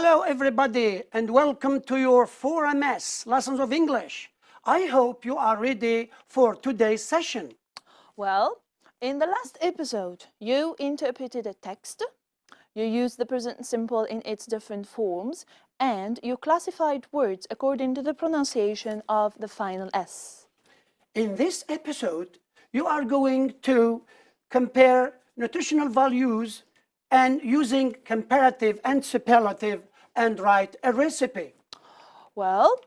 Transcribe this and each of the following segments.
Hello everybody and welcome to your 4MS Lessons of English. I hope you are ready for today's session. Well, in the last episode, you interpreted a text, you used the present simple in its different forms, and you classified words according to the pronunciation of the final S. In this episode, you are going to compare nutritional values and using comparative and superlative and write a recipe. Well,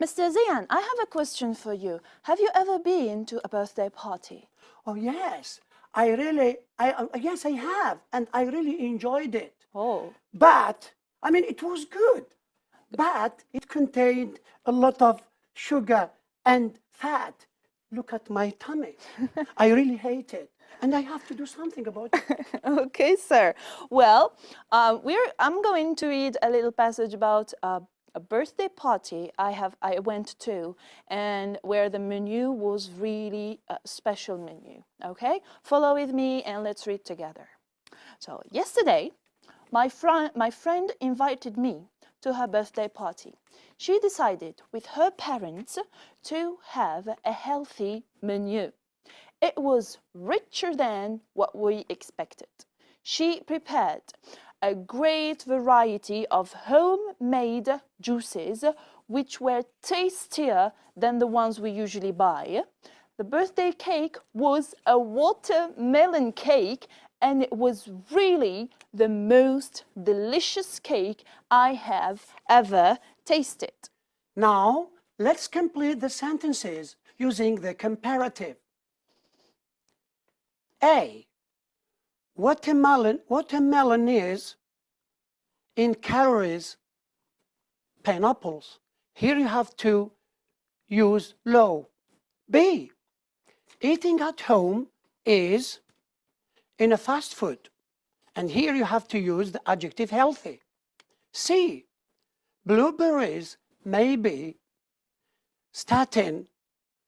Mr. Zian, I have a question for you. Have you ever been to a birthday party? Oh yes, yes I have, and I really enjoyed it. Oh. But it was good, but it contained a lot of sugar and fat. Look at my tummy. I really hate it, and I have to do something about it. Okay, sir. Well, I'm going to read a little passage about a birthday party I went to, and where the menu was really a special menu. Okay, follow with me and let's read together. So yesterday, my friend invited me to her birthday party. She decided with her parents to have a healthy menu. It was richer than what we expected. She prepared a great variety of homemade juices, which were tastier than the ones we usually buy. The birthday cake was a watermelon cake, and it was really the most delicious cake I have ever tasted. Now, let's complete the sentences using the comparative. A. Watermelon is, in calories, pineapples. Here you have to use low. B. Eating at home is in a fast food. And here you have to use the adjective healthy. C. Blueberries may be statin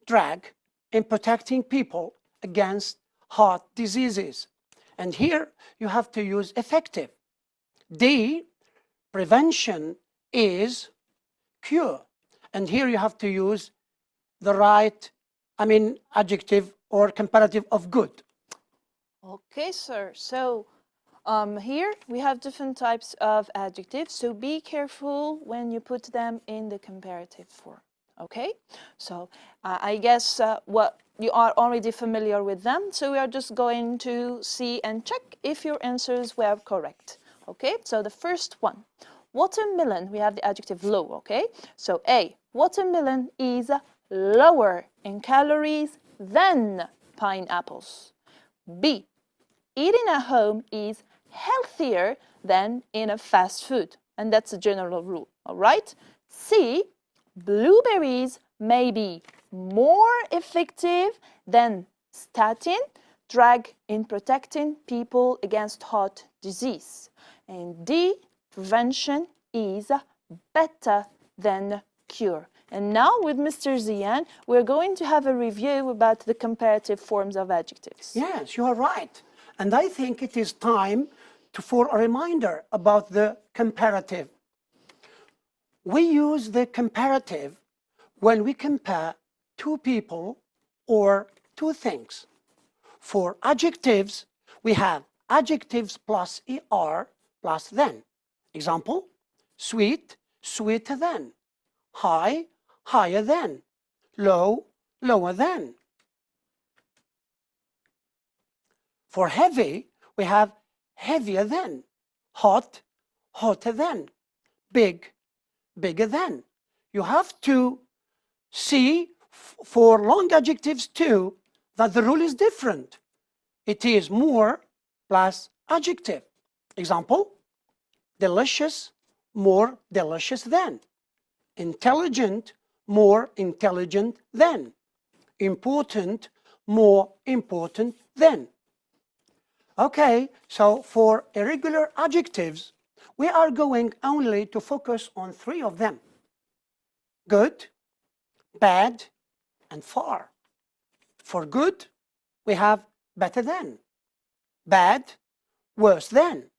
drug in protecting people against heart diseases. And here you have to use effective. D. Prevention is cure. And here you have to use the right, adjective or comparative of good. Okay, sir. So here we have different types of adjectives, so be careful when you put them in the comparative form. Okay, so I guess what you are already familiar with them, so we are just going to see and check if your answers were correct. Okay, so the first one, watermelon, we have the adjective low. Okay, so A, watermelon is lower in calories than pineapples. B, eating at home is healthier than in a fast food, and that's a general rule. All right. C, blueberries may be more effective than statin drug in protecting people against heart disease. And D, prevention is better than cure. And now with Mr. Zian, we're going to have a review about the comparative forms of adjectives. Yes, you are right. And I think it is time for a reminder about the comparative. We use the comparative when we compare two people or two things. For adjectives, we have adjectives plus er plus than. Example, sweet, sweeter than. High, higher than. Low, lower than. For heavy, we have heavier than. Hot, hotter than. Big, bigger than. You have to see for long adjectives too that the rule is different. It is more plus adjective. Example, delicious, more delicious than. Intelligent, more intelligent than. Important, more important than. Okay, so for irregular adjectives, we are going only to focus on three of them: good, bad, and far. For good, we have better than. Bad, worse than.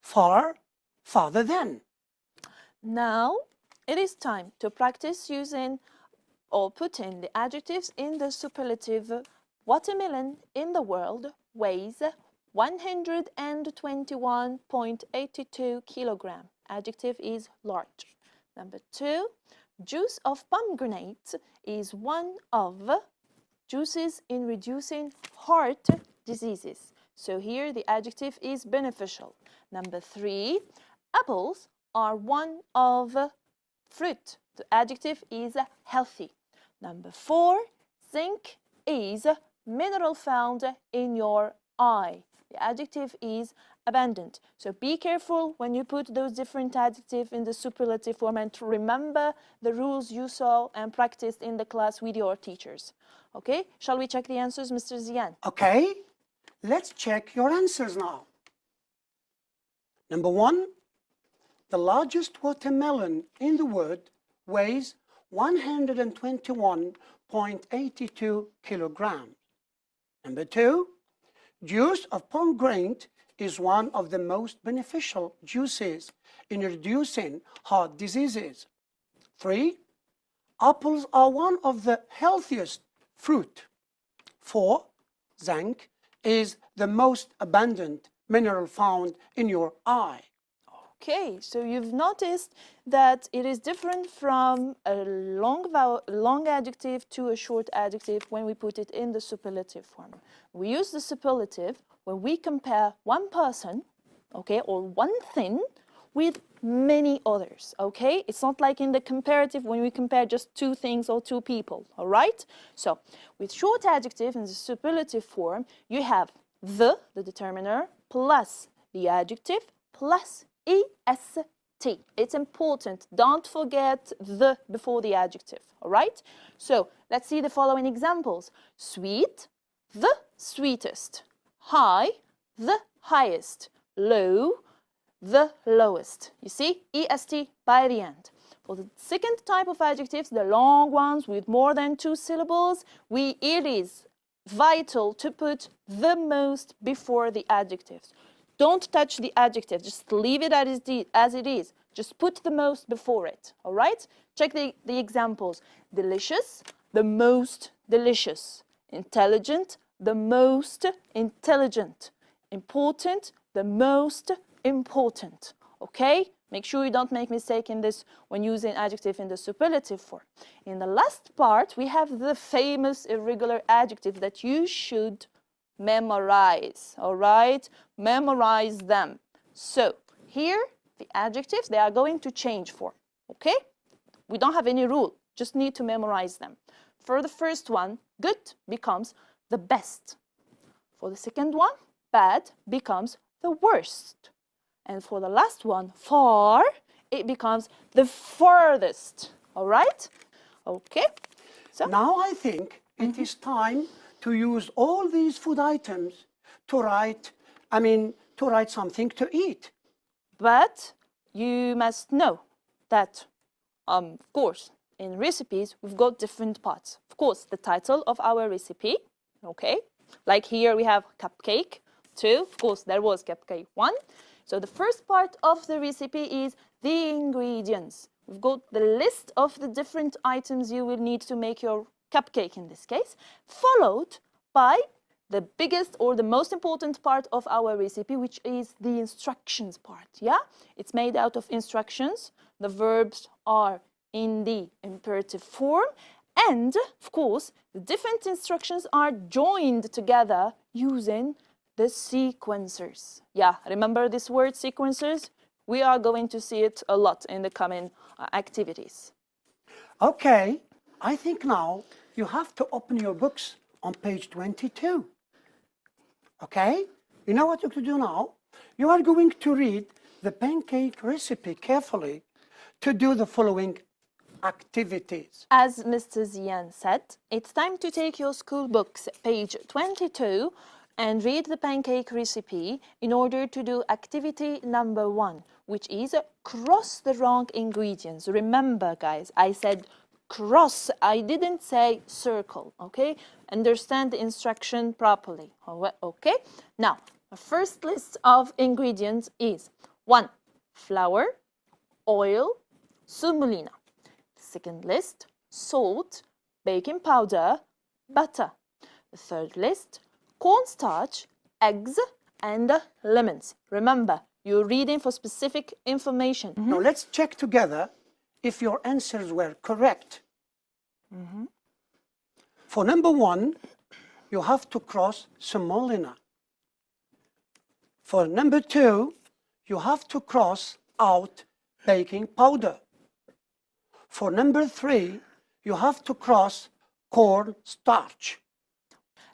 Far, farther than. Now it is time to practice using or putting the adjectives in the superlative. Watermelon in the world weighs 121.82 kilogram. Adjective is large. Number 2, juice of pomegranate is one of juices in reducing heart diseases. So here the adjective is beneficial. Number 3, apples are one of fruit. The adjective is healthy. Number 4, zinc is a mineral found in your eye. The adjective is abundant. So be careful when you put those different adjectives in the superlative form and to remember the rules you saw and practiced in the class with your teachers. Okay, shall we check the answers, Mr. Zian? Okay, let's check your answers now. Number 1, the largest watermelon in the world weighs 121.82 kilograms. Number 2, juice of pomegranate is one of the most beneficial juices in reducing heart diseases. 3, apples are one of the healthiest fruit. 4, zinc is the most abundant mineral found in your eye. Okay, so you've noticed that it is different from a long adjective to a short adjective when we put it in the superlative form. We use the superlative when we compare one person, okay, or one thing with many others, okay? It's not like in the comparative when we compare just two things or two people, all right? So with short adjective in the superlative form, you have the determiner, plus the adjective, plus est. It's important. Don't forget the before the adjective, all right? So let's see the following examples. Sweet, the sweetest. High, the highest. Low, the lowest. You see, est by the end. For the second type of adjectives, the long ones with more than 2 syllables, it is vital to put the most before the adjectives. Don't touch the adjective, just leave it as it is. Just put the most before it, all right? Check the examples. Delicious, the most delicious. Intelligent, the most intelligent. Important, the most important, okay? Make sure you don't make mistake in this when using adjective in the superlative form. In the last part, we have the famous irregular adjective that you should memorize, all right? Memorize them. So here, the adjectives, they are going to change form, okay? We don't have any rule, just need to memorize them. For the first one, good becomes the best. For the second one, bad becomes the worst. And for the last one, far, it becomes the furthest, all right? Okay, so now I think it is time to use all these food items to write something to eat. But you must know that, of course, in recipes, we've got different parts. Of course, the title of our recipe, okay? Like here we have cupcake 2. Of course, there was cupcake 1. So the first part of the recipe is the ingredients. We've got the list of the different items you will need to make your cupcake in this case, followed by the biggest or the most important part of our recipe, which is the instructions part, yeah? It's made out of instructions. The verbs are in the imperative form. And, of course, the different instructions are joined together using the sequencers. Yeah, remember this word, sequencers? We are going to see it a lot in the coming activities. Okay, I think now you have to open your books on page 22. Okay? You know what you have to do now? You are going to read the pancake recipe carefully to do the following activities. As Mr. Zian said, it's time to take your school books, page 22, and read the pancake recipe in order to do activity number 1, which is cross the wrong ingredients. Remember, guys, I said cross, I didn't say circle, okay? Understand the instruction properly, okay? Now, the first list of ingredients is 1, flour, oil, semolina. Second list, salt, baking powder, butter. The third list, cornstarch, eggs, and lemons. Remember, you're reading for specific information. Now let's check together if your answers were correct. For number 1, you have to cross semolina. For number 2, you have to cross out baking powder. For number 3, you have to cross corn starch.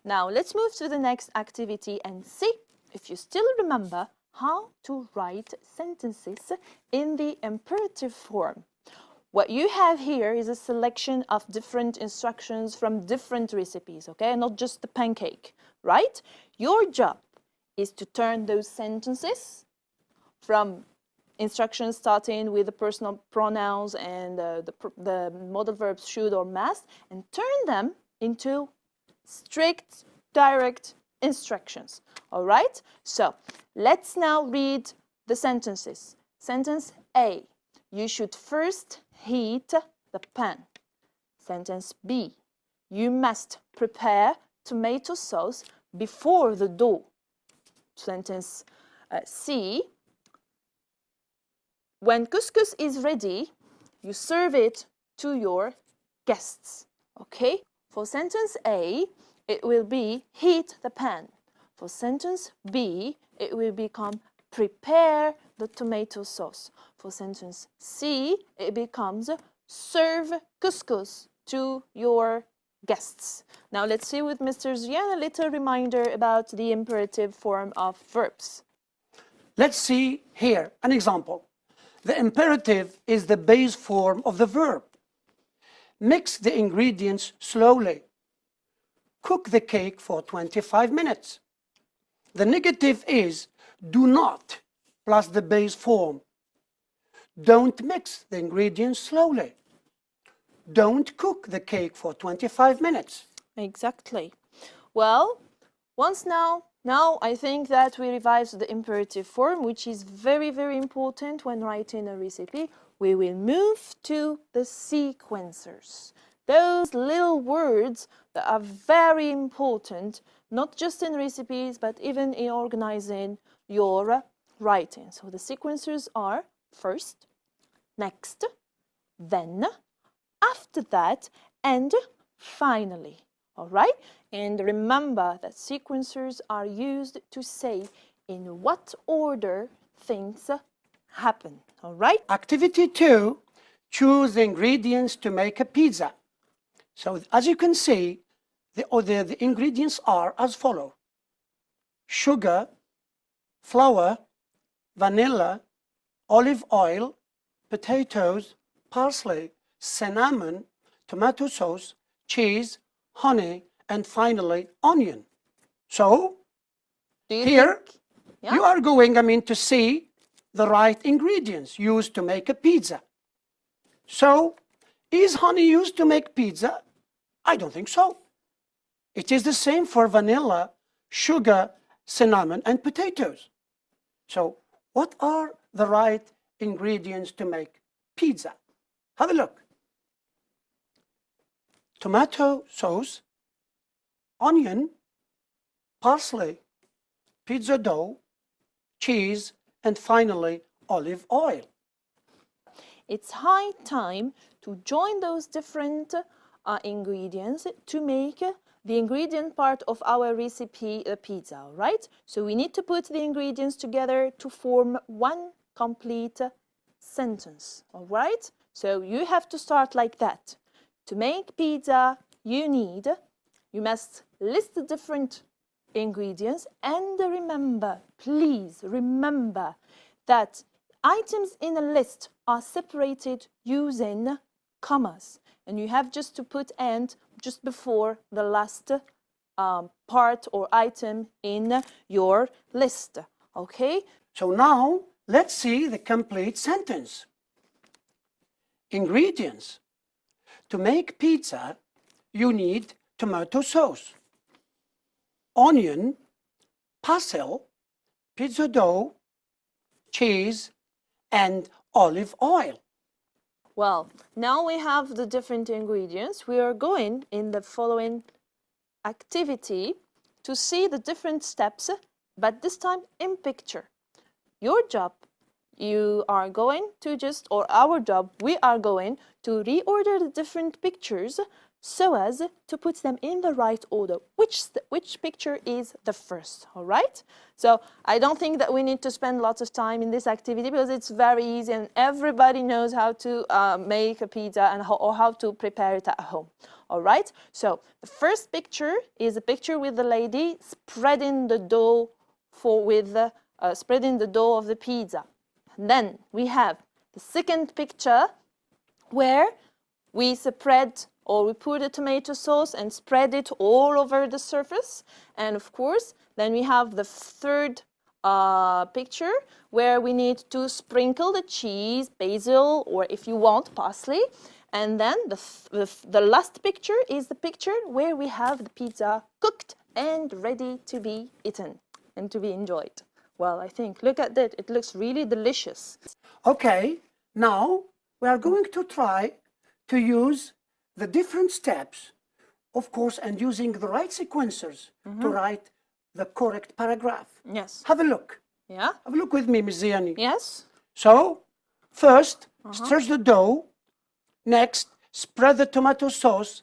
Now let's move to the next activity and see if you still remember how to write sentences in the imperative form. What you have here is a selection of different instructions from different recipes, okay? Not just the pancake, right? Your job is to turn those sentences from instructions starting with the personal pronouns and the modal verbs should or must, and turn them into strict, direct instructions. All right? So let's now read the sentences. Sentence A, you should first heat the pan. Sentence B, you must prepare tomato sauce before the dough. Sentence C, when couscous is ready, you serve it to your guests. Okay? For sentence A, it will be heat the pan. For sentence B, it will become prepare the tomato sauce. For sentence C, it becomes serve couscous to your guests. Now let's see with Mr. Zian a little reminder about the imperative form of verbs. Let's see here an example. The imperative is the base form of the verb. Mix the ingredients slowly. Cook the cake for 25 minutes. The negative is do not plus the base form. Don't mix the ingredients slowly. Don't cook the cake for 25 minutes. Exactly. Well, now I think that we revised the imperative form, which is very, very important when writing a recipe. We will move to the sequencers. Those little words that are very important, not just in recipes, but even in organizing your writing. So the sequencers are first, next, then, after that, and finally. All right? And remember that sequencers are used to say in what order things happen. All right? Activity 2, choose the ingredients to make a pizza. So as you can see, the ingredients are as follows: sugar, flour, vanilla, olive oil, potatoes, parsley, cinnamon, tomato sauce, cheese, honey, and finally onion. So here you are going, to see the right ingredients used to make a pizza. So is honey used to make pizza? I don't think so. It is the same for vanilla, sugar, cinnamon, and potatoes. So what are the right ingredients to make pizza? Have a look. Tomato sauce, onion, parsley, pizza dough, cheese, and finally olive oil. It's high time to join those different ingredients to make the ingredient part of our recipe pizza, right? So we need to put the ingredients together to form one complete sentence, all right? So you have to start like that. To make pizza, you must list the different ingredients, and remember, please remember that items in a list are separated using commas, and you have just to put "and" just before the last part or item in your list, okay? So now let's see the complete sentence. Ingredients. To make pizza, you need tomato sauce, onion, basil, pizza dough, cheese, and olive oil. Well, now we have the different ingredients. We are going in the following activity to see the different steps, but this time in picture. Your job, you are going to or our job, we are going to reorder the different pictures so as to put them in the right order. Which picture is the first, all right? So I don't think that we need to spend lots of time in this activity because it's very easy and everybody knows how to make a pizza and how to prepare it at home. All right, so the first picture is a picture with the lady spreading the dough spreading the dough of the pizza. And then we have the second picture where we spread or we put a tomato sauce and spread it all over the surface. And of course, then we have the third picture where we need to sprinkle the cheese, basil, or if you want, parsley. And then the last picture is the picture where we have the pizza cooked and ready to be eaten and to be enjoyed. Well, I think, look at that, it looks really delicious. Okay, now we are going to try to use the different steps, of course, and using the right sequencers to write the correct paragraph. Yes. Have a look. Yeah? Have a look with me, Ms. Ziani. Yes? So, first, stir the dough. Next, spread the tomato sauce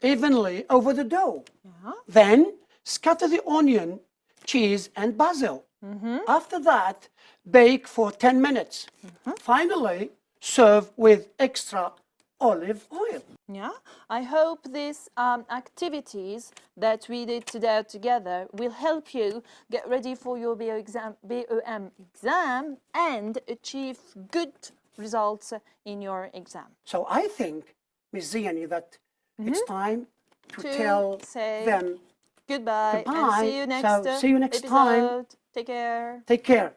evenly over the dough. Yeah. Then, scatter the onion, cheese, and basil. After that, bake for 10 minutes. Finally, serve with extra olive oil. Yeah, I hope these activities that we did today together will help you get ready for your BOM exam and achieve good results in your exam. So I think, Ms. Ziani, that it's time to say them goodbye and goodbye. see you next So, see you next time. episode. Take care. Take care.